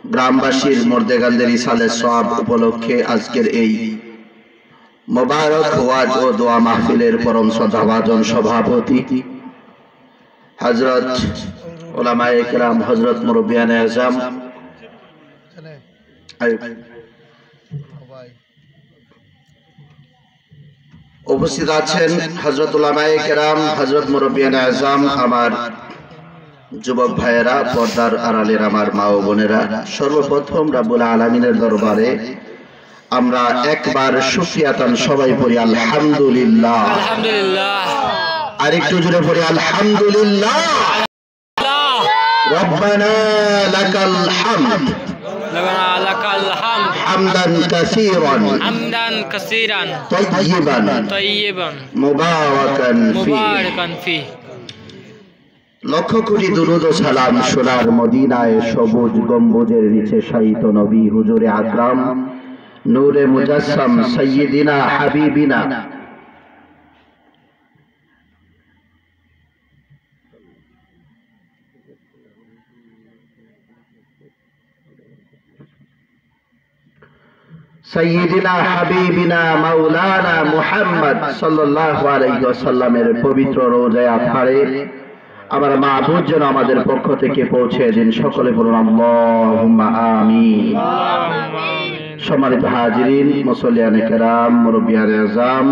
গ্রামবাসীর মর্দেগানদের ইসালের সওয়াব উপলক্ষে আজকের এই মোবারক ওয়াজ ও দোয়া মাহফিলের পরম শ্রদ্ধাভাজন সভাপতি হযরত উলামায়ে কেরাম, হযরত মুরব্বিয়ানে আযম, উপস্থিত আছেন হযরত উলামায়ে কেরাম, হযরত মুরব্বিয়ানে আযম, আমার যুবক ভাইয়েরা, পর্দার আড়ালের আমার মা ও বোনেরা, সর্বপ্রথম রাব্বুল আলামিনের দরবারে আমরা একবার শুকরিয়াতান সবাই পড়ি আলহামদুলিল্লাহ। আলহামদুলিল্লাহ। আর একটু জোরে পড়ি আলহামদুলিল্লাহ। রব্বানা লাকাল হামদ, রব্বানা লাকাল হামদ, হামদান কাসীরান, হামদান কাসীরান, তাইয়্যিবান, মুবারাকান ফি। লক্ষ কোটি দুরূদ ও সালাম সোনার মদিনায় সবুজ গম্বুজের নিচে শায়িত নবী হুজুরে আকরাম নূরে মুজাসসাম সাইয়্যিদিনা হাবিবিনা সাইয়্যিদিনা হাবিবিনা মাওলানা মুহাম্মদ সাল্লাল্লাহু আলাইহি ওয়াসাল্লামের পবিত্র রওজায়ে আতহারে আমার মাবুদ যেন আমাদের পক্ষ থেকে পৌঁছে দিন। সকলে বলুন আল্লাহুম্মা আমিন। সম্মানিত হাজিরিন, মুসল্লিয়ানে কেরাম, মুরব্বিয়ানে আযম,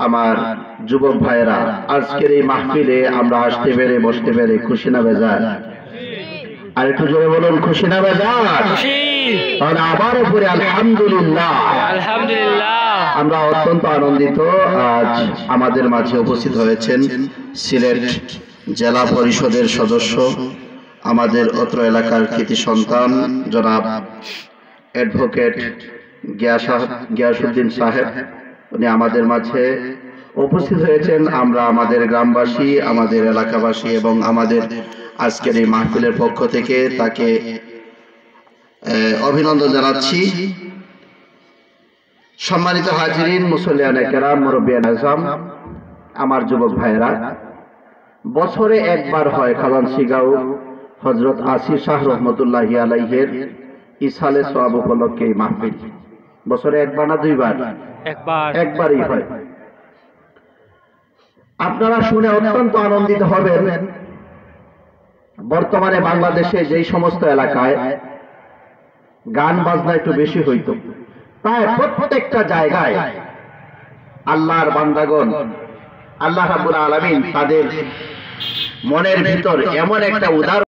আমার যুবক ভাইরা, আজকের এই মাহফিলে আমরা আসতে পেরে বসতে পেরে খুশি না বেজার? আর একটু জোরে বলুন, খুশি না বেজার? খুশি। তাহলে আবার উপরে আলহামদুলিল্লাহ। আলহামদুলিল্লাহ। আমরা অত্যন্ত আনন্দিত। আজ আমাদের মাঝে উপস্থিত হয়েছেন সিলেট জেলা পরিষদের সদস্য, আমাদের অত্র এলাকার কৃতি সন্তান জনাব অ্যাডভোকেট গিয়াসউদ্দিন সাহেব। উনি আমাদের মাঝে উপস্থিত হয়েছেন। আমরা আমাদের গ্রামবাসী, আমাদের এলাকাবাসী এবং আমাদের আজকের এই মাহফিলের পক্ষ থেকে তাকে অভিনন্দন জানাচ্ছি। সম্মানিত হাজিরিন, মুসল্লিয়ানে কেরাম, মুরব্বিয়ানে আযম, আমার যুবক ভাইয়েরা, বছরে একবার হয় খালানশিগাঁও হযরত আসি শাহ রহমতুল্লাহি আলাইহির ইসালে সওয়াব উপলক্ষে এই মাহফিল। বছরে একবার না দুইবার? একবারই হয়। আপনারা শুনে অত্যন্ত আনন্দিত হবেন। বর্তমানে বাংলাদেশে যেই সমস্ত এলাকায় গান বাজনা একটু বেশি হইতো, প্রায় প্রত্যেকটা জায়গায় আল্লাহর বান্দাগণ, আল্লাহ রাব্বুল আলামিন তাদের মনের ভিতর এমন একটা উদার